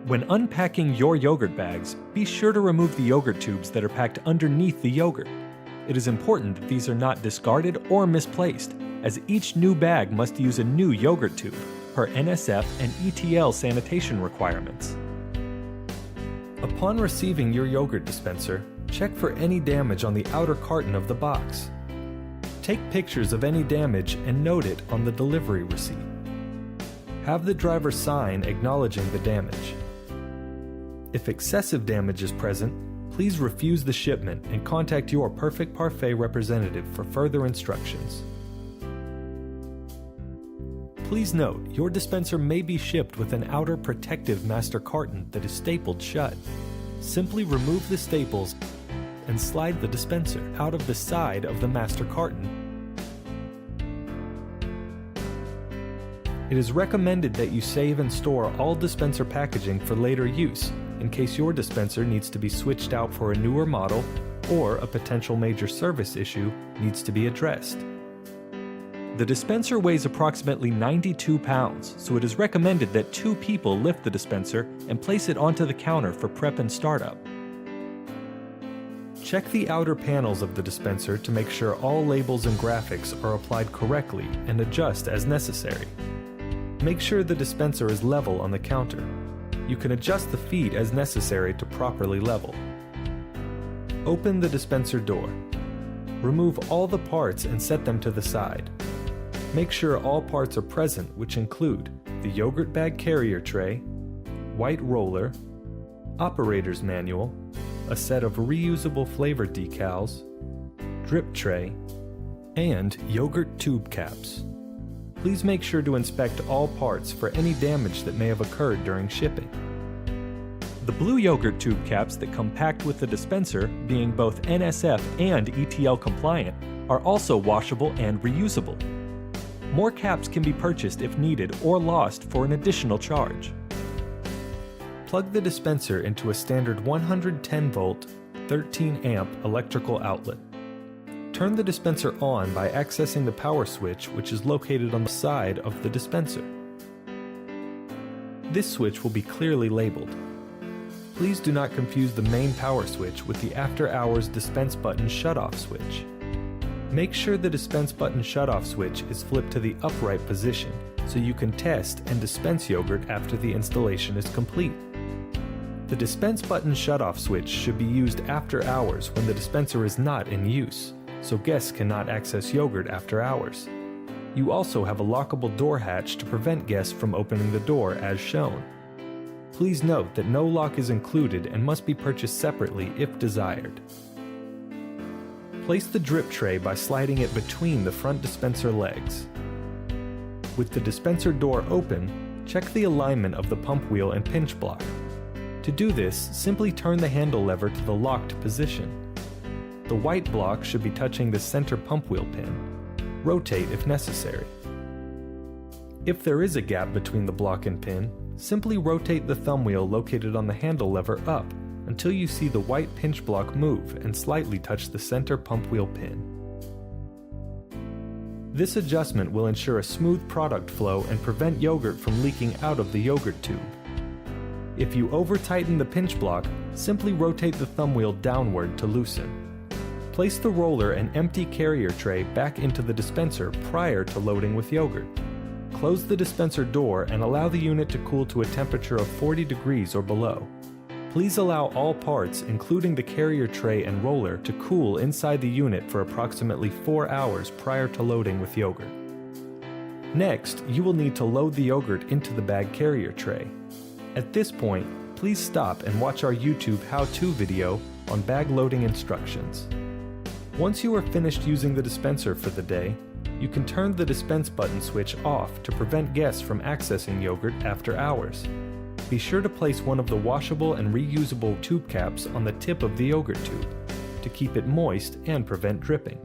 When unpacking your yogurt bags, be sure to remove the yogurt tubes that are packed underneath the yogurt. It is important that these are not discarded or misplaced, as each new bag must use a new yogurt tube, per NSF and ETL sanitation requirements. Upon receiving your yogurt dispenser, check for any damage on the outer carton of the box. Take pictures of any damage and note it on the delivery receipt. Have the driver sign acknowledging the damage. If excessive damage is present, please refuse the shipment and contact your Perfect Parfait representative for further instructions. Please note, your dispenser may be shipped with an outer protective master carton that is stapled shut. Simply remove the staples and slide the dispenser out of the side of the master carton. It is recommended that you save and store all dispenser packaging for later use, in case your dispenser needs to be switched out for a newer model or a potential major service issue needs to be addressed. The dispenser weighs approximately 92 pounds, so it is recommended that 2 people lift the dispenser and place it onto the counter for prep and startup. Check the outer panels of the dispenser to make sure all labels and graphics are applied correctly and adjust as necessary. Make sure the dispenser is level on the counter. You can adjust the feet as necessary to properly level. Open the dispenser door. Remove all the parts and set them to the side. Make sure all parts are present, which include the yogurt bag carrier tray, white roller, operator's manual, a set of reusable flavor decals, drip tray, and yogurt tube caps. Please make sure to inspect all parts for any damage that may have occurred during shipping. The blue yogurt tube caps that come packed with the dispenser, being both NSF and ETL compliant, are also washable and reusable. More caps can be purchased if needed or lost for an additional charge. Plug the dispenser into a standard 110-volt, 13-amp electrical outlet. Turn the dispenser on by accessing the power switch, which is located on the side of the dispenser. This switch will be clearly labeled. Please do not confuse the main power switch with the after-hours dispense button shutoff switch. Make sure the dispense button shutoff switch is flipped to the upright position so you can test and dispense yogurt after the installation is complete. The dispense button shutoff switch should be used after hours when the dispenser is not in use, so guests cannot access yogurt after hours. You also have a lockable door hatch to prevent guests from opening the door as shown. Please note that no lock is included and must be purchased separately if desired. Place the drip tray by sliding it between the front dispenser legs. With the dispenser door open, check the alignment of the pump wheel and pinch block. To do this, simply turn the handle lever to the locked position. The white block should be touching the center pump wheel pin. Rotate if necessary. If there is a gap between the block and pin, simply rotate the thumb wheel located on the handle lever up until you see the white pinch block move and slightly touch the center pump wheel pin. This adjustment will ensure a smooth product flow and prevent yogurt from leaking out of the yogurt tube. If you over-tighten the pinch block, simply rotate the thumb wheel downward to loosen. Place the roller and empty carrier tray back into the dispenser prior to loading with yogurt. Close the dispenser door and allow the unit to cool to a temperature of 40 degrees or below. Please allow all parts, including the carrier tray and roller, to cool inside the unit for approximately 4 hours prior to loading with yogurt. Next, you will need to load the yogurt into the bag carrier tray. At this point, please stop and watch our YouTube how-to video on bag loading instructions. Once you are finished using the dispenser for the day, you can turn the dispense button switch off to prevent guests from accessing yogurt after hours. Be sure to place one of the washable and reusable tube caps on the tip of the yogurt tube to keep it moist and prevent dripping.